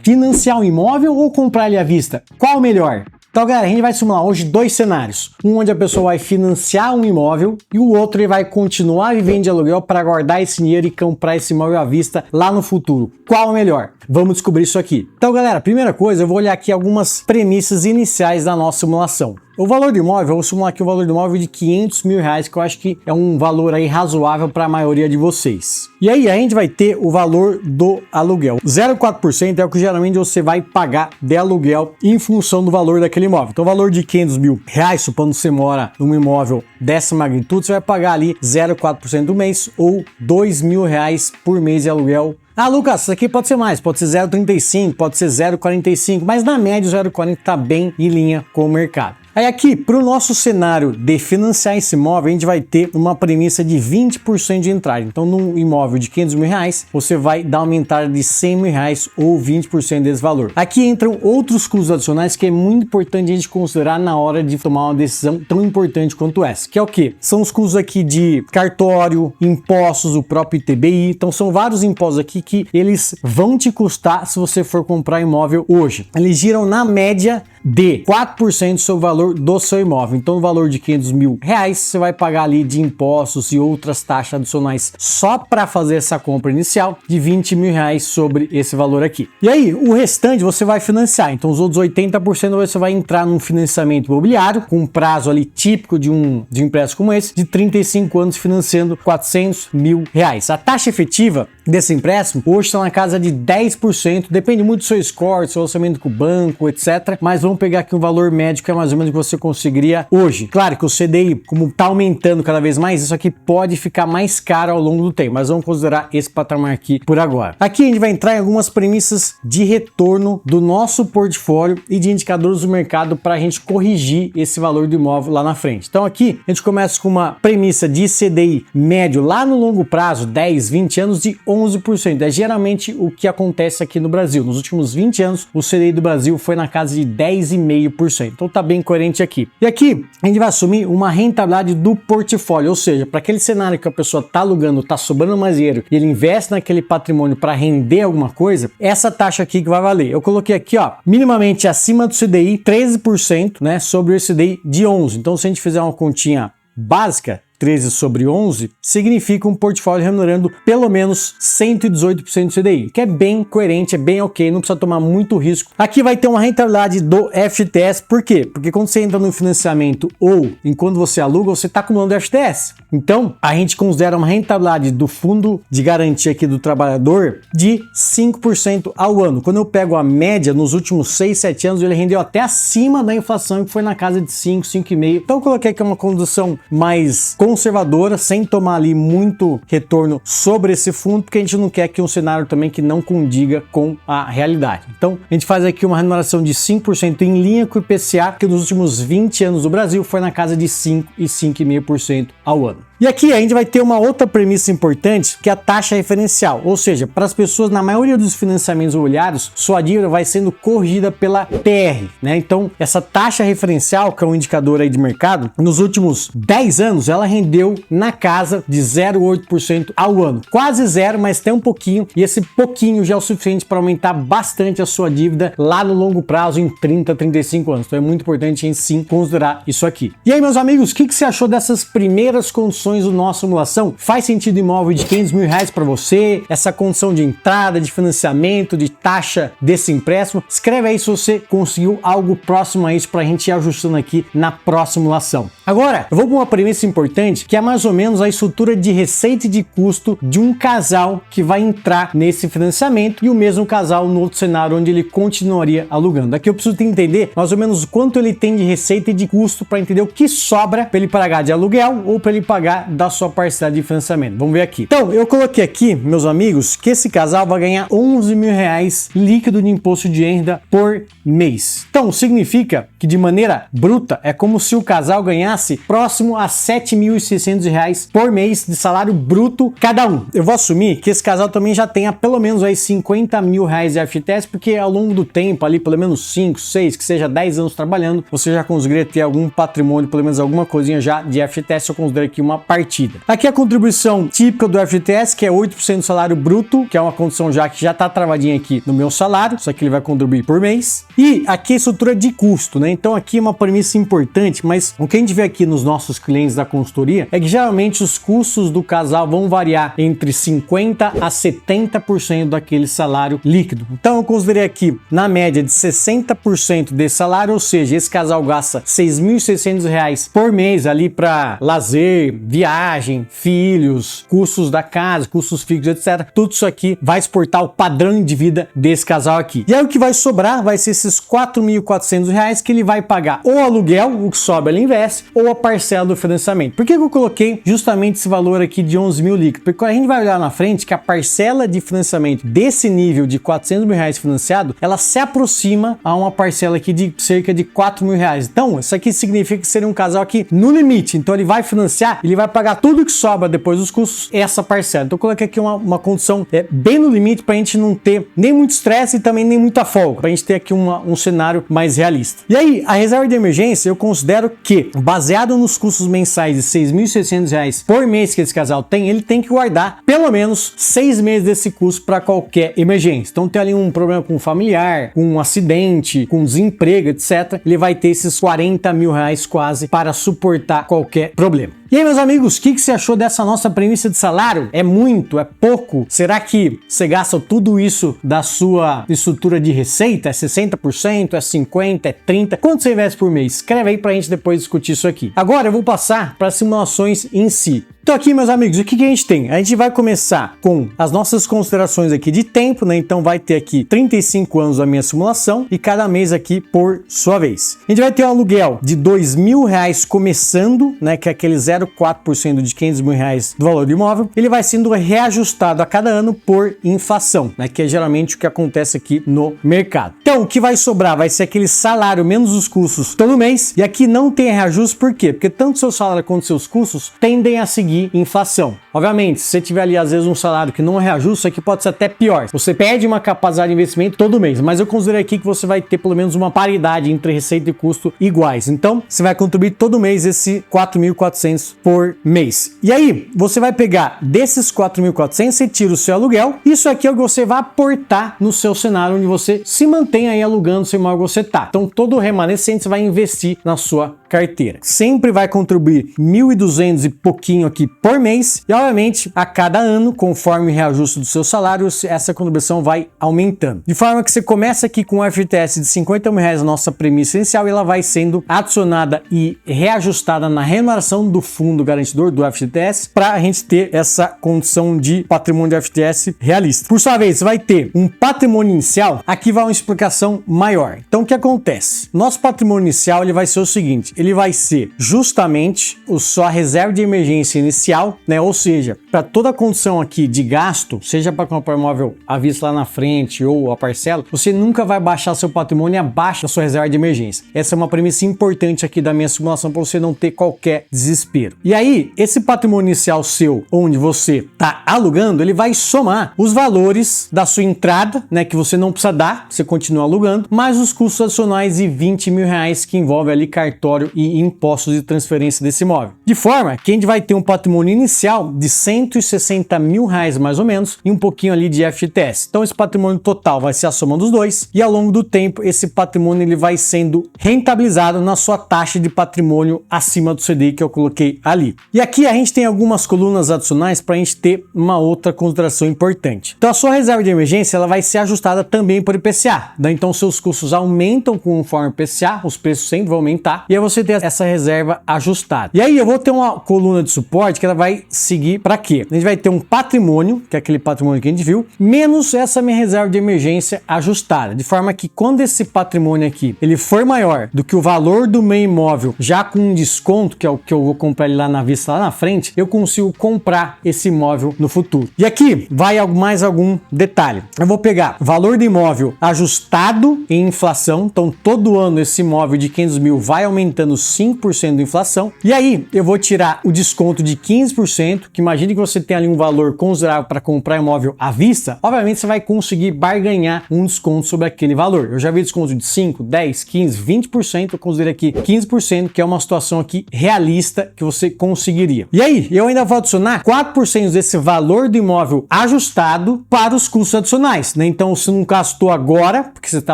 financiar um imóvel ou comprar ele à vista? Qual o melhor? Então, galera, a gente vai simular hoje dois cenários. Um onde a pessoa vai financiar um imóvel e o outro ele vai continuar vivendo de aluguel para guardar esse dinheiro e comprar esse imóvel à vista lá no futuro. Qual o melhor? Vamos descobrir isso aqui. Então, galera, primeira coisa, eu vou olhar aqui algumas premissas iniciais da nossa simulação. O valor do imóvel, eu vou simular aqui o valor do imóvel de 500 mil reais, que eu acho que é um valor aí razoável para a maioria de vocês. E aí a gente vai ter o valor do aluguel. 0,4% é o que geralmente você vai pagar de aluguel em função do valor daquele imóvel. Então o valor de 500 mil reais, supondo que você mora num imóvel dessa magnitude, você vai pagar ali 0,4% do mês ou 2 mil reais por mês de aluguel. Ah, Lucas, isso aqui pode ser mais, pode ser 0,35, pode ser 0,45, mas na média o 0,40 está bem em linha com o mercado. Aí aqui, para o nosso cenário de financiar esse imóvel, a gente vai ter uma premissa de 20% de entrada. Então, num imóvel de 500 mil reais, você vai dar uma entrada de 100 mil reais ou 20% desse valor. Aqui entram outros custos adicionais que é muito importante a gente considerar na hora de tomar uma decisão tão importante quanto essa. Que é o quê? São os custos aqui de cartório, impostos, o próprio ITBI. Então, são vários impostos aqui que eles vão te custar se você for comprar imóvel hoje. Eles giram na média de 4% sobre o valor do seu imóvel. Então, o valor de 500 mil reais, você vai pagar ali de impostos e outras taxas adicionais só para fazer essa compra inicial de 20 mil reais sobre esse valor aqui. E aí, o restante você vai financiar. Então, os outros 80% você vai entrar num financiamento imobiliário com um prazo ali típico de um empréstimo como esse, de 35 anos financiando 400 mil reais. A taxa efetiva desse empréstimo hoje está na casa de 10%, depende muito do seu score, do seu orçamento com o banco, etc. Mas vamos pegar aqui um valor médio que é mais ou menos o que você conseguiria hoje. Claro que o CDI, como está aumentando cada vez mais, isso aqui pode ficar mais caro ao longo do tempo, mas vamos considerar esse patamar aqui por agora. Aqui a gente vai entrar em algumas premissas de retorno do nosso portfólio e de indicadores do mercado para a gente corrigir esse valor do imóvel lá na frente. Então aqui a gente começa com uma premissa de CDI médio lá no longo prazo, 10, 20 anos, de 11%. É geralmente o que acontece aqui no Brasil. Nos últimos 20 anos, o CDI do Brasil foi na casa de 10,5%. Então tá bem coerente aqui. E aqui a gente vai assumir uma rentabilidade do portfólio, ou seja, para aquele cenário que a pessoa tá alugando, tá sobrando mais dinheiro e ele investe naquele patrimônio para render alguma coisa, essa taxa aqui que vai valer. Eu coloquei aqui, ó, minimamente acima do CDI, 13%, né, sobre o CDI de 11%. Então se a gente fizer uma continha básica, 13 sobre 11, significa um portfólio remunerando pelo menos 118% do CDI, que é bem coerente, é bem ok, não precisa tomar muito risco. Aqui vai ter uma rentabilidade do FGTS, por quê? Porque quando você entra no financiamento ou enquanto você aluga, você está acumulando FGTS. Então, a gente considera uma rentabilidade do fundo de garantia aqui do trabalhador de 5% ao ano. Quando eu pego a média, nos últimos 6, 7 anos, ele rendeu até acima da inflação, que foi na casa de 5, 5,5%. Então, eu coloquei aqui uma condução mais conservadora, sem tomar ali muito retorno sobre esse fundo, porque a gente não quer aqui um cenário também que não condiga com a realidade. Então, a gente faz aqui uma remuneração de 5% em linha com o IPCA, que nos últimos 20 anos do Brasil foi na casa de 5 e 5,5% ao ano. E aqui a gente vai ter uma outra premissa importante, que é a taxa referencial, ou seja, para as pessoas, na maioria dos financiamentos imobiliários, sua dívida vai sendo corrigida pela TR, né? Então, essa taxa referencial, que é um indicador aí de mercado, nos últimos 10 anos, ela rendeu na casa de 0,8% ao ano. Quase zero, mas tem um pouquinho, e esse pouquinho já é o suficiente para aumentar bastante a sua dívida lá no longo prazo, em 30, 35 anos. Então, é muito importante em sim considerar isso aqui. E aí, meus amigos, o que você achou dessas primeiras condições do nosso simulação? Faz sentido imóvel de 500 mil reais para você? Essa condição de entrada, de financiamento, de taxa desse empréstimo? Escreve aí se você conseguiu algo próximo a isso para a gente ir ajustando aqui na próxima simulação. Agora, eu vou para uma premissa importante, que é mais ou menos a estrutura de receita e de custo de um casal que vai entrar nesse financiamento e o mesmo casal no outro cenário onde ele continuaria alugando. Aqui eu preciso entender mais ou menos quanto ele tem de receita e de custo para entender o que sobra para ele pagar de aluguel ou para ele pagar da sua parcela de financiamento. Vamos ver aqui. Então, eu coloquei aqui, meus amigos, que esse casal vai ganhar 11 mil reais líquido de imposto de renda por mês. Então, significa que de maneira bruta é como se o casal ganhasse próximo a 7.600 reais por mês de salário bruto cada um. Eu vou assumir que esse casal também já tenha pelo menos aí 50 mil reais de FGTS, porque ao longo do tempo, ali pelo menos 5, 6, que seja 10 anos trabalhando, você já conseguiria ter algum patrimônio, pelo menos alguma coisinha já de FGTS. Eu considero aqui uma partida. Aqui a contribuição típica do FGTS, que é 8% do salário bruto, que é uma condição já que já está travadinha aqui no meu salário, só que ele vai contribuir por mês. E aqui a estrutura de custo, né? Então aqui é uma premissa importante, mas o que a gente vê aqui nos nossos clientes da consultoria é que geralmente os custos do casal vão variar entre 50% a 70% daquele salário líquido. Então eu considerei aqui na média de 60% desse salário, ou seja, esse casal gasta R$ 6.600 por mês ali para lazer, viagem, filhos, custos da casa, custos fixos, etc. Tudo isso aqui vai exportar o padrão de vida desse casal aqui. E aí o que vai sobrar vai ser esses R$ 4.400 que ele vai pagar ou aluguel, o que sobra ele investe, ou a parcela do financiamento. Por que eu coloquei justamente esse valor aqui de 11 mil líquido? Porque a gente vai olhar na frente que a parcela de financiamento desse nível de R$ 400 mil financiado, ela se aproxima a uma parcela aqui de cerca de R$ 4 mil. Então, isso aqui significa que seria um casal aqui no limite. Então, ele vai financiar, ele vai pagar tudo que sobra depois dos custos, essa parcela. Então, eu coloquei aqui uma condição bem no limite para a gente não ter nem muito estresse e também nem muita folga, para a gente ter aqui um cenário mais realista. E aí, a reserva de emergência, eu considero que, baseado nos custos mensais de R$ 6.600 por mês que esse casal tem, ele tem que guardar pelo menos 6 meses desse custo para qualquer emergência. Então, tem ali um problema com um familiar, com um acidente, com desemprego, etc. Ele vai ter esses R$ 40 mil quase para suportar qualquer problema. E aí, meus amigos, o que você achou dessa nossa premissa de salário? É muito? É pouco? Será que você gasta tudo isso da sua estrutura de receita? É 60%? É 50%? É 30%? Quanto você investe por mês? Escreve aí pra gente depois discutir isso aqui. Agora eu vou passar para as simulações em si. Então aqui, meus amigos, o que a gente tem? A gente vai começar com as nossas considerações aqui de tempo, né? Então vai ter aqui 35 anos da minha simulação e cada mês aqui por sua vez. A gente vai ter um aluguel de R$ 2.000 começando, né? Que é aquele 0,4% de R$ 500 mil do valor do imóvel. Ele vai sendo reajustado a cada ano por inflação, né? Que é geralmente o que acontece aqui no mercado. Então o que vai sobrar vai ser aquele salário menos os custos todo mês. E aqui não tem reajuste, por quê? Porque tanto seu salário quanto seus custos tendem a seguir inflação. Obviamente, se você tiver ali às vezes um salário que não reajusta, isso aqui pode ser até pior. Você perde uma capacidade de investimento todo mês, mas eu considero aqui que você vai ter pelo menos uma paridade entre receita e custo iguais. Então, você vai contribuir todo mês esse 4.400 por mês. E aí, você vai pegar desses 4.400, você tira o seu aluguel. Isso aqui é o que você vai aportar no seu cenário onde você se mantém aí alugando o seu imóvel que você tá. Então, todo o remanescente você vai investir na sua carteira. Sempre vai contribuir 1.200 e pouquinho aqui por mês e obviamente a cada ano, conforme o reajuste do seu salário, essa contribuição vai aumentando. De forma que você começa aqui com um FGTS de R$ 50 mil na nossa premissa inicial e ela vai sendo adicionada e reajustada na remuneração do fundo garantidor do FGTS para a gente ter essa condição de patrimônio de FGTS realista. Por sua vez, você vai ter um patrimônio inicial, aqui vai uma explicação maior. Então o que acontece? Nosso patrimônio inicial ele vai ser o seguinte, ele vai ser justamente sua reserva de emergência inicial, né? Ou seja, para toda a condição aqui de gasto, seja para comprar imóvel à vista lá na frente ou a parcela, você nunca vai baixar seu patrimônio abaixo da sua reserva de emergência. Essa é uma premissa importante aqui da minha simulação para você não ter qualquer desespero. E aí, esse patrimônio inicial seu, onde você está alugando, ele vai somar os valores da sua entrada, né? Que você não precisa dar, você continua alugando, mais os custos adicionais de R$ 20 mil que envolve ali cartório e impostos de transferência desse imóvel. De forma que a gente vai ter um patrimônio inicial de R$ 160 mil mais ou menos e um pouquinho ali de FGTS. Então esse patrimônio total vai ser a soma dos dois e ao longo do tempo esse patrimônio ele vai sendo rentabilizado na sua taxa de patrimônio acima do CDI que eu coloquei ali. E aqui a gente tem algumas colunas adicionais para a gente ter uma outra consideração importante. Então a sua reserva de emergência ela vai ser ajustada também por IPCA. Então seus custos aumentam conforme o IPCA, os preços sempre vão aumentar e aí você tem essa reserva ajustada. E aí eu vou ter uma coluna de suporte que ela vai seguir para quê? A gente vai ter um patrimônio, que é aquele patrimônio que a gente viu, menos essa minha reserva de emergência ajustada, de forma que quando esse patrimônio aqui, ele for maior do que o valor do meu imóvel, já com um desconto, que é o que eu vou comprar ele lá na vista, lá na frente, eu consigo comprar esse imóvel no futuro. E aqui vai mais algum detalhe. Eu vou pegar valor do imóvel ajustado em inflação, então todo ano esse imóvel de 500 mil vai aumentando 5% de inflação, e aí eu vou tirar o desconto de 15%, que imagine que você tem ali um valor considerável para comprar imóvel à vista, obviamente você vai conseguir barganhar um desconto sobre aquele valor. Eu já vi desconto de 5, 10, 15, 20%, eu considero aqui 15%, que é uma situação aqui realista que você conseguiria. E aí, eu ainda vou adicionar 4% desse valor do imóvel ajustado para os custos adicionais, né? Então, você não gastou agora, porque você está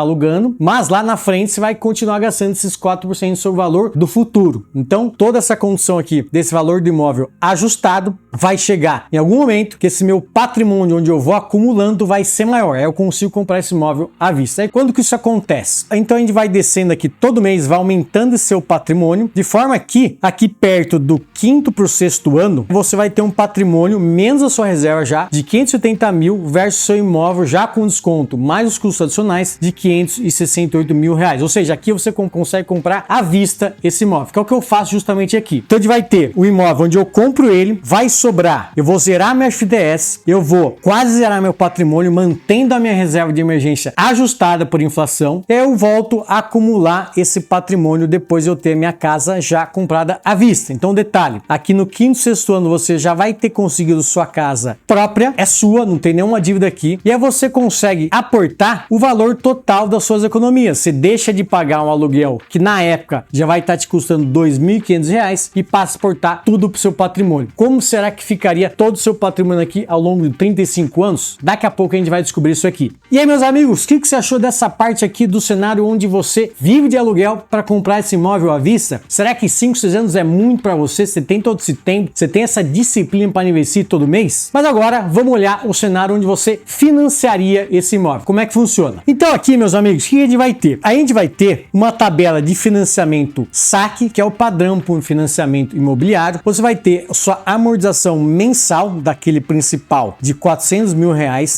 alugando, mas lá na frente você vai continuar gastando esses 4% sobre o valor do futuro. Então, toda essa condição aqui desse valor do imóvel ajustado vai chegar em algum momento que esse meu patrimônio onde eu vou acumulando vai ser maior. Aí eu consigo comprar esse imóvel à vista. Aí quando que isso acontece? Então a gente vai descendo aqui todo mês, vai aumentando esse seu patrimônio, de forma que aqui perto do quinto para o sexto ano, você vai ter um patrimônio menos a sua reserva já de 570 mil versus seu imóvel já com desconto, mais os custos adicionais de 568 mil reais. Ou seja, aqui você consegue comprar à vista esse imóvel, que é o que eu faço justamente aqui. Então a gente vai ter o imóvel onde eu compro ele, vai sobrar, eu vou zerar minha FGTS, eu vou quase zerar meu patrimônio, mantendo a minha reserva de emergência ajustada por inflação, e eu volto a acumular esse patrimônio depois de eu ter minha casa já comprada à vista. Então detalhe, aqui no quinto, sexto ano você já vai ter conseguido sua casa própria, é sua, não tem nenhuma dívida aqui, e aí você consegue aportar o valor total das suas economias. Você deixa de pagar um aluguel que na época já vai estar te custando R$ 2.500 e passa a aportar tudo para o seu patrimônio. Como será que ficaria todo o seu patrimônio aqui ao longo de 35 anos? Daqui a pouco a gente vai descobrir isso aqui. E aí, meus amigos, o que você achou dessa parte aqui do cenário onde você vive de aluguel para comprar esse imóvel à vista? Será que 5, 6 anos é muito para você? Você tem todo esse tempo? Você tem essa disciplina para investir todo mês? Mas agora vamos olhar o cenário onde você financiaria esse imóvel. Como é que funciona? Então aqui, meus amigos, o que a gente vai ter? A gente vai ter uma tabela de financiamento saque, que é o padrão para um financiamento imobiliário. Você vai ter sua amortização mensal daquele principal de R$400 mil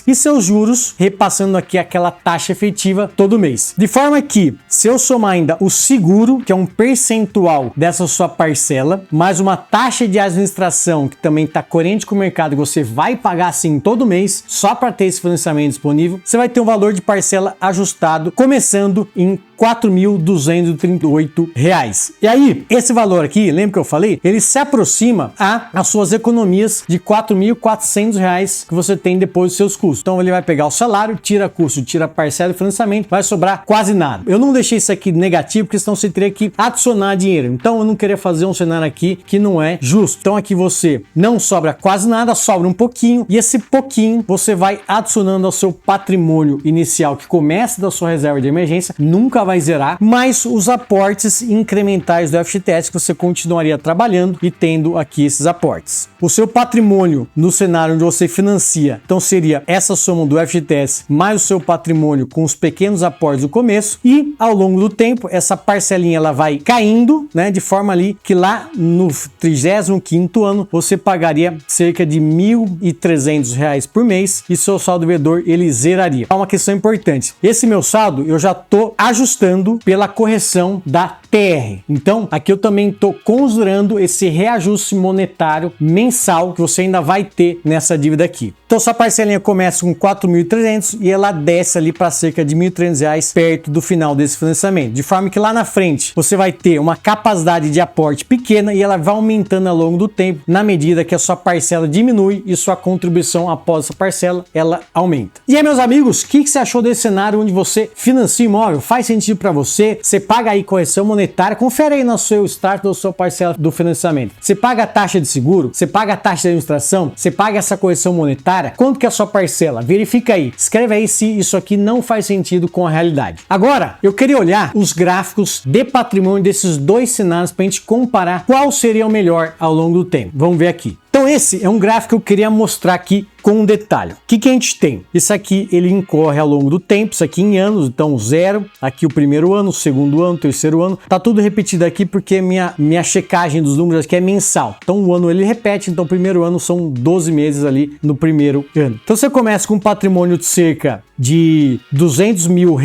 e seus juros repassando aqui aquela taxa efetiva todo mês. De forma que, se eu somar ainda o seguro, que é um percentual dessa sua parcela, mais uma taxa de administração que também está coerente com o mercado, que você vai pagar assim todo mês só para ter esse financiamento disponível, você vai ter um valor de parcela ajustado começando em R$ 4.238. E aí, esse valor aqui, lembra que eu falei? Ele se aproxima às suas economias de R$ 4.400 que você tem depois dos seus custos. Então ele vai pegar o salário, tira custo, tira parcela de financiamento, vai sobrar quase nada. Eu não deixei isso aqui negativo, porque senão você teria que adicionar dinheiro. Então eu não queria fazer um cenário aqui que não é justo. Então aqui você não sobra quase nada, sobra um pouquinho, e esse pouquinho você vai adicionando ao seu patrimônio inicial, que começa da sua reserva de emergência, nunca vai zerar, mais os aportes incrementais do FGTS que você continuaria trabalhando e tendo aqui esses aportes. O seu patrimônio no cenário onde você financia, então seria essa soma do FGTS mais o seu patrimônio com os pequenos aportes do começo, e ao longo do tempo essa parcelinha ela vai caindo, né, de forma ali que lá no 35º ano você pagaria cerca de R$ 1.300 por mês e seu saldo devedor ele zeraria. É uma questão importante. Esse meu saldo eu já tô ajustando pela correção da TR. Então, aqui eu também estou considerando esse reajuste monetário mensal que você ainda vai ter nessa dívida aqui. Então, sua parcelinha começa com 4.300 e ela desce ali para cerca de R$ 1.300 perto do final desse financiamento. De forma que lá na frente você vai ter uma capacidade de aporte pequena e ela vai aumentando ao longo do tempo, na medida que a sua parcela diminui e sua contribuição após essa parcela ela aumenta. E aí, meus amigos, o que você achou desse cenário onde você financia imóvel? Faz sentido para você? Você paga aí correção monetária? Confere aí no seu extrato da sua parcela do financiamento. Você paga a taxa de seguro? Você paga a taxa de administração? Você paga essa correção monetária? Quanto que é a sua parcela? Verifica aí. Escreve aí se isso aqui não faz sentido com a realidade. Agora, eu queria olhar os gráficos de patrimônio desses dois cenários para a gente comparar qual seria o melhor ao longo do tempo. Vamos ver aqui. Então esse é um gráfico que eu queria mostrar aqui com um detalhe. O que a gente tem? Isso aqui ele incorre ao longo do tempo, isso aqui em anos, então 0, aqui o primeiro ano, o segundo ano, o terceiro ano, tá tudo repetido aqui porque minha checagem dos números aqui é mensal. Então o ano ele repete, então o primeiro ano são 12 meses ali no primeiro ano. Então você começa com um patrimônio de cerca de R$200 mil,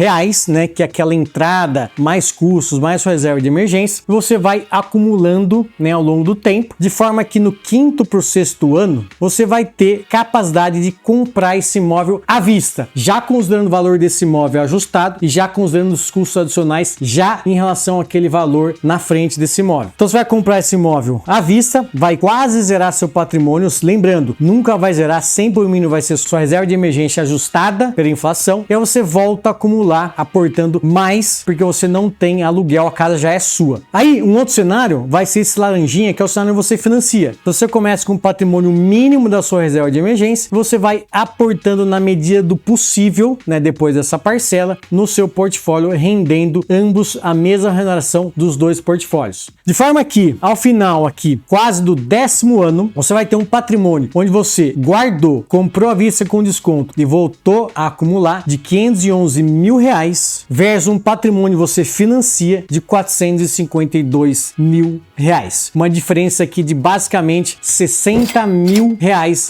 né, que é aquela entrada, mais custos, mais sua reserva de emergência, e você vai acumulando, né, ao longo do tempo, de forma que no quinto para o sexto ano, você vai ter capacidade capacidade de comprar esse imóvel à vista, já considerando o valor desse imóvel ajustado e já considerando os custos adicionais já em relação àquele valor na frente desse imóvel. Então você vai comprar esse imóvel à vista, vai quase zerar seu patrimônio, lembrando, nunca vai zerar, sempre o mínimo vai ser sua reserva de emergência ajustada pela inflação, e aí você volta a acumular, aportando mais, porque você não tem aluguel, a casa já é sua. Aí, um outro cenário vai ser esse laranjinha, que é o cenário que você financia. Então você começa com o patrimônio mínimo da sua reserva de emergência, você vai aportando na medida do possível, né, depois dessa parcela, no seu portfólio, rendendo ambos a mesma remuneração dos dois portfólios. De forma que, ao final aqui, quase do 10º ano, você vai ter um patrimônio onde você guardou, comprou à vista com desconto e voltou a acumular de R$511 mil versus um patrimônio que você financia de R$452 mil. Uma diferença aqui de basicamente R$60 mil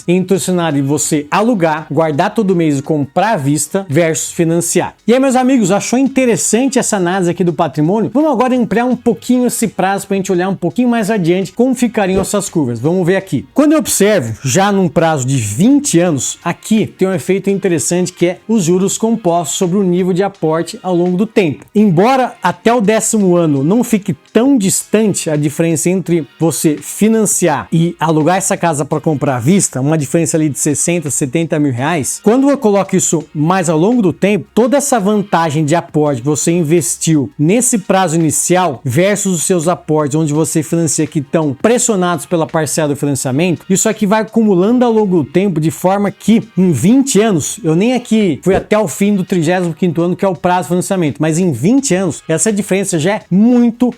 entre o cenário de você alugar, guardar todo mês e comprar à vista versus financiar. E aí, meus amigos, achou interessante essa análise aqui do patrimônio? Vamos agora ampliar um pouquinho esse prazo para a gente olhar um pouquinho mais adiante como ficariam essas curvas. Vamos ver aqui. Quando eu observo já num prazo de 20 anos, aqui tem um efeito interessante que é os juros compostos sobre o nível de aporte ao longo do tempo. Embora até o 10º ano não fique tão distante a diferença entre você financiar e alugar essa casa para comprar à vista, uma diferença ali de 60, 70 mil reais, quando eu coloco isso mais ao longo do tempo, toda essa vantagem de aporte que você investiu nesse prazo inicial versus os seus aportes onde você financia que estão pressionados pela parcela do financiamento, isso aqui vai acumulando ao longo do tempo de forma que em 20 anos, eu nem aqui fui até o fim do 35º ano, que é o prazo de financiamento, mas em 20 anos, essa diferença já é muito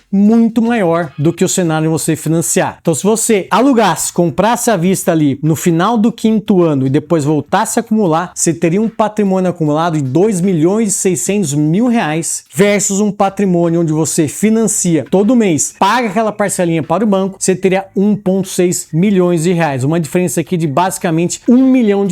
maior do que o cenário de você financiar. Então, se você alugasse, comprasse à vista ali no final do 5º ano e depois voltasse a acumular, você teria um patrimônio acumulado de R$2.600.000 versus um patrimônio onde você financia todo mês, paga aquela parcelinha para o banco, você teria R$1,6 milhões, uma diferença aqui de basicamente R$1 milhão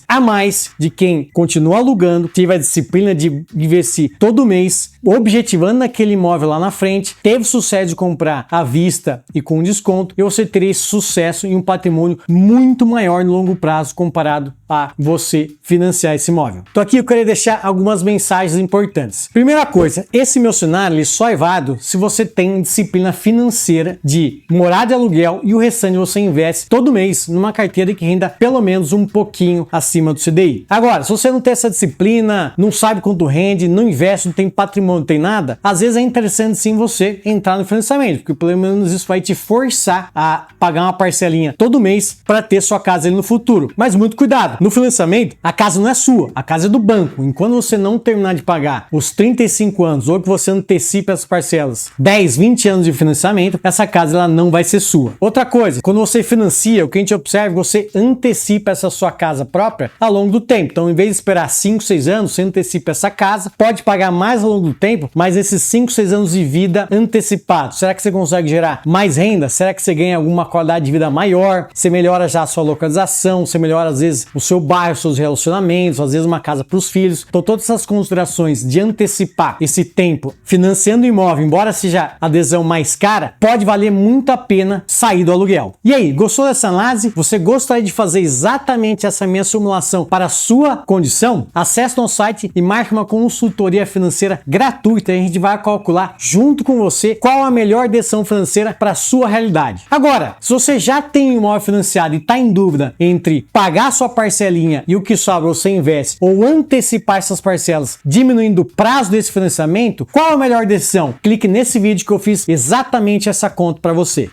a mais de quem continua alugando, tive a disciplina de investir todo mês, objetivando naquele imóvel lá na frente, teve sucesso de comprar à vista e com desconto, e você teria esse sucesso em um patrimônio muito maior no longo prazo comparado a você financiar esse imóvel. Então aqui eu queria deixar algumas mensagens importantes. Primeira coisa, esse meu cenário ele só é válido se você tem disciplina financeira de morar de aluguel e o restante você investe todo mês numa carteira que renda pelo menos um pouquinho acima do CDI. Agora, se você não tem essa disciplina, não sabe quanto rende, não investe, não tem patrimônio, não tem nada, às vezes é interessante sim você entrar no financiamento, porque pelo menos isso vai te forçar a pagar uma parcelinha todo mês para ter sua casa ali no futuro. Mas muito cuidado, no financiamento a casa não é sua, a casa é do banco. Enquanto você não terminar de pagar os 35 anos ou que você antecipa as parcelas 10, 20 anos de financiamento, essa casa ela não vai ser sua. Outra coisa, quando você financia, o que a gente observa, você antecipa essa sua casa própria ao longo do tempo. Então, em vez de esperar 5, 6 anos, você antecipa essa casa, pode pagar mais ao longo do tempo, mas esses 5, 6 anos de vida antecipados, será que você consegue gerar mais renda? Será que você ganha alguma qualidade de vida maior? Você melhora já a sua localização, você melhora às vezes o seu bairro, seus relacionamentos, às vezes uma casa para os filhos. Então, todas essas considerações de antecipar esse tempo financiando o imóvel, embora seja a adesão mais cara, pode valer muito a pena sair do aluguel. E aí, gostou dessa análise? Você gostaria de fazer exatamente essa minha simulação para a sua condição? Acesse nosso site e marque uma consultoria financeira gratuita. A gente vai calcular junto com você qual a melhor decisão financeira para a sua realidade. Agora, se você já tem um imóvel financiado e está em dúvida entre pagar sua parcelinha e o que sobra você investe, ou antecipar essas parcelas diminuindo o prazo desse financiamento, qual a melhor decisão? Clique nesse vídeo que eu fiz exatamente essa conta para você.